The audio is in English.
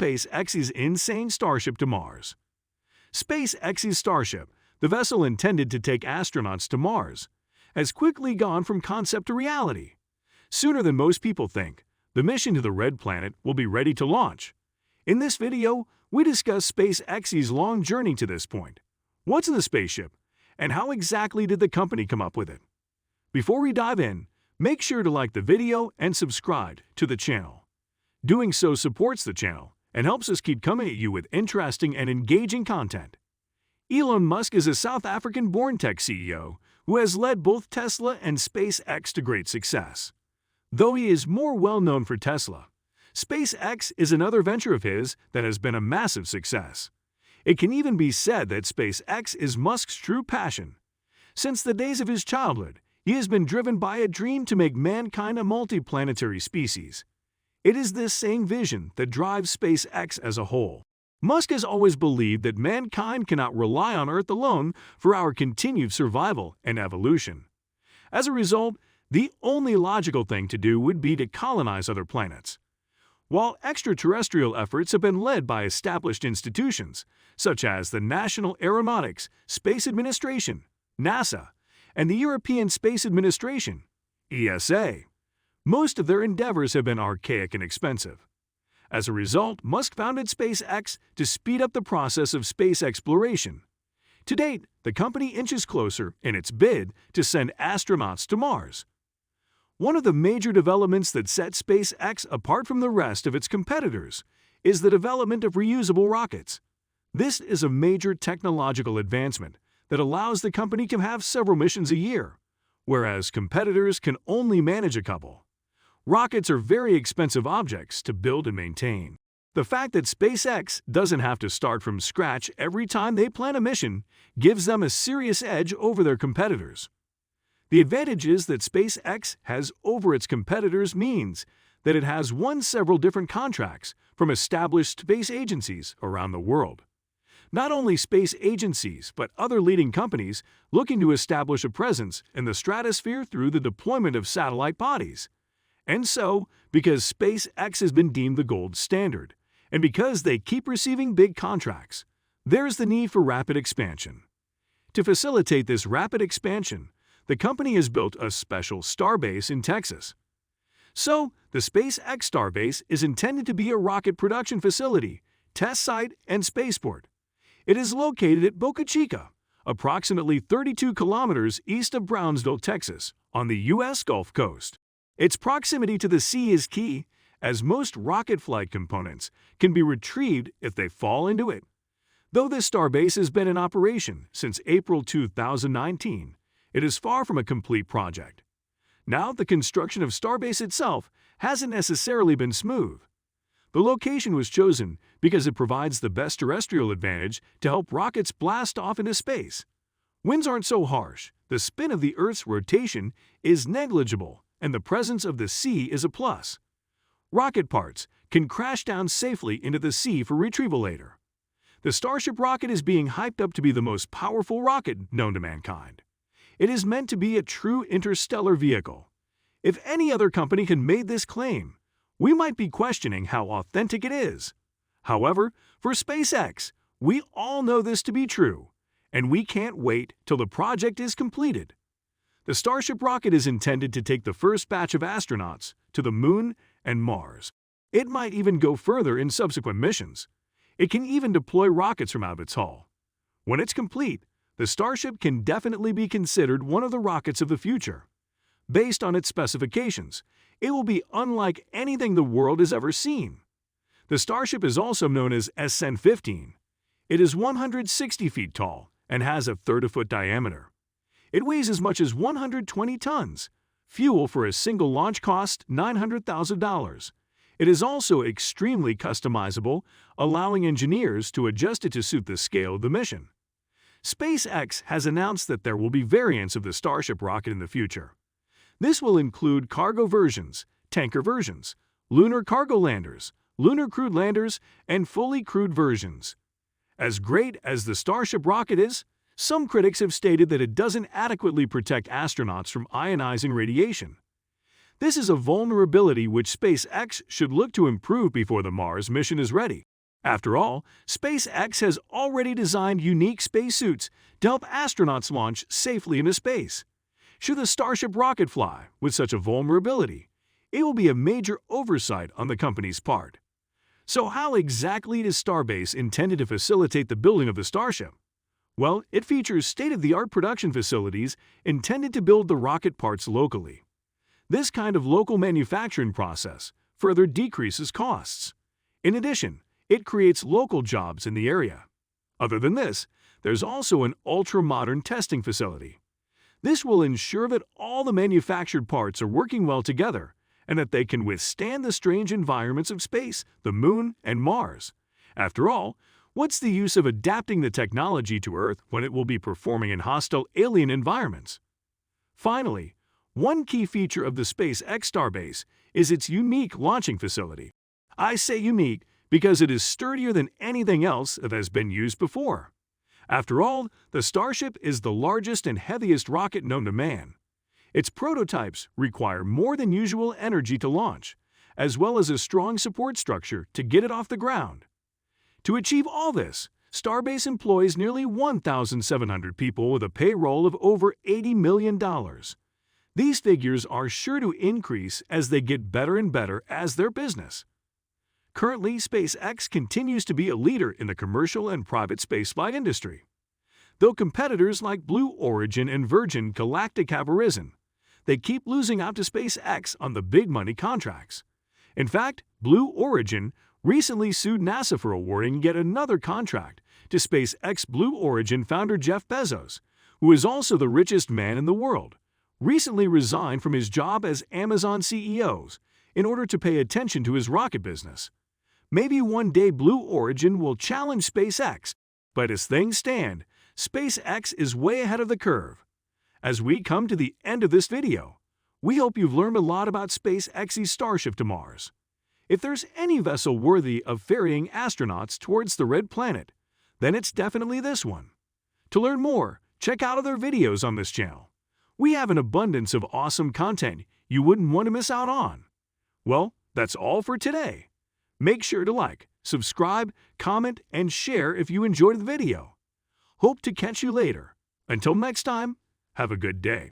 SpaceX's insane Starship to Mars. SpaceX's Starship, the vessel intended to take astronauts to Mars, has quickly gone from concept to reality. Sooner than most people think, the mission to the Red Planet will be ready to launch. In this video, we discuss SpaceX's long journey to this point. What's in the spaceship, and how exactly did the company come up with it? Before we dive in, make sure to like the video and subscribe to the channel. Doing so supports the channel and helps us keep coming at you with interesting and engaging content. Elon Musk is a South African-born tech CEO who has led both Tesla and SpaceX to great success. Though he is more well-known for Tesla, SpaceX is another venture of his that has been a massive success. It can even be said that SpaceX is Musk's true passion. Since the days of his childhood, he has been driven by a dream to make mankind a multiplanetary species. It is this same vision that drives SpaceX as a whole. Musk has always believed that mankind cannot rely on Earth alone for our continued survival and evolution. As a result, the only logical thing to do would be to colonize other planets. While extraterrestrial efforts have been led by established institutions, such as the National Aeronautics Space Administration, NASA, and the European Space Administration, ESA, most of their endeavors have been archaic and expensive. As a result, Musk founded SpaceX to speed up the process of space exploration. To date, the company inches closer in its bid to send astronauts to Mars. One of the major developments that sets SpaceX apart from the rest of its competitors is the development of reusable rockets. This is a major technological advancement that allows the company to have several missions a year, whereas competitors can only manage a couple. Rockets are very expensive objects to build and maintain. The fact that SpaceX doesn't have to start from scratch every time they plan a mission gives them a serious edge over their competitors. The advantages that SpaceX has over its competitors means that it has won several different contracts from established space agencies around the world. Not only space agencies, but other leading companies looking to establish a presence in the stratosphere through the deployment of satellite bodies. And so, because SpaceX has been deemed the gold standard, and because they keep receiving big contracts, there's the need for rapid expansion. To facilitate this rapid expansion, the company has built a special Starbase in Texas. So, the SpaceX Starbase is intended to be a rocket production facility, test site, and spaceport. It is located at Boca Chica, approximately 32 kilometers east of Brownsville, Texas, on the U.S. Gulf Coast. Its proximity to the sea is key, as most rocket flight components can be retrieved if they fall into it. Though this Starbase has been in operation since April 2019, it is far from a complete project. Now, the construction of Starbase itself hasn't necessarily been smooth. The location was chosen because it provides the best terrestrial advantage to help rockets blast off into space. Winds aren't so harsh, the spin of the Earth's rotation is negligible, and the presence of the sea is a plus. Rocket parts can crash down safely into the sea for retrieval later. The Starship rocket is being hyped up to be the most powerful rocket known to mankind. It is meant to be a true interstellar vehicle. If any other company had made this claim, we might be questioning how authentic it is. However, for SpaceX, we all know this to be true, and we can't wait till the project is completed. The Starship rocket is intended to take the first batch of astronauts to the Moon and Mars. It might even go further in subsequent missions. It can even deploy rockets from out of its hull. When it's complete, the Starship can definitely be considered one of the rockets of the future. Based on its specifications, it will be unlike anything the world has ever seen. The Starship is also known as SN-15. It is 160 feet tall and has a 30-foot diameter. It weighs as much as 120 tons. Fuel for a single launch costs $900,000. It is also extremely customizable, allowing engineers to adjust it to suit the scale of the mission. SpaceX has announced that there will be variants of the Starship rocket in the future. This will include cargo versions, tanker versions, lunar cargo landers, lunar crewed landers, and fully crewed versions. As great as the Starship rocket is, some critics have stated that it doesn't adequately protect astronauts from ionizing radiation. This is a vulnerability which SpaceX should look to improve before the Mars mission is ready. After all, SpaceX has already designed unique spacesuits to help astronauts launch safely into space. Should the Starship rocket fly with such a vulnerability, it will be a major oversight on the company's part. So how exactly is Starbase intended to facilitate the building of the Starship? Well, it features state-of-the-art production facilities intended to build the rocket parts locally. This kind of local manufacturing process further decreases costs. In addition, it creates local jobs in the area. Other than this, there's also an ultra-modern testing facility. This will ensure that all the manufactured parts are working well together and that they can withstand the strange environments of space, the Moon, and Mars. After all, what's the use of adapting the technology to Earth when it will be performing in hostile alien environments? Finally, one key feature of the SpaceX Starbase is its unique launching facility. I say unique because it is sturdier than anything else that has been used before. After all, the Starship is the largest and heaviest rocket known to man. Its prototypes require more than usual energy to launch, as well as a strong support structure to get it off the ground. To achieve all this, Starbase employs nearly 1,700 people with a payroll of over $80 million. These figures are sure to increase as they get better and better as their business. Currently, SpaceX continues to be a leader in the commercial and private spaceflight industry. Though competitors like Blue Origin and Virgin Galactic have arisen, they keep losing out to SpaceX on the big money contracts. In fact, Blue Origin recently sued NASA for awarding yet another contract to SpaceX. Blue Origin founder Jeff Bezos, who is also the richest man in the world, recently resigned from his job as Amazon CEO in order to pay attention to his rocket business. Maybe one day Blue Origin will challenge SpaceX, but as things stand, SpaceX is way ahead of the curve. As we come to the end of this video, we hope you've learned a lot about SpaceX's Starship to Mars. If there's any vessel worthy of ferrying astronauts towards the Red Planet, then it's definitely this one. To learn more, check out other videos on this channel. We have an abundance of awesome content you wouldn't want to miss out on. Well, that's all for today. Make sure to like, subscribe, comment, and share if you enjoyed the video. Hope to catch you later. Until next time, have a good day.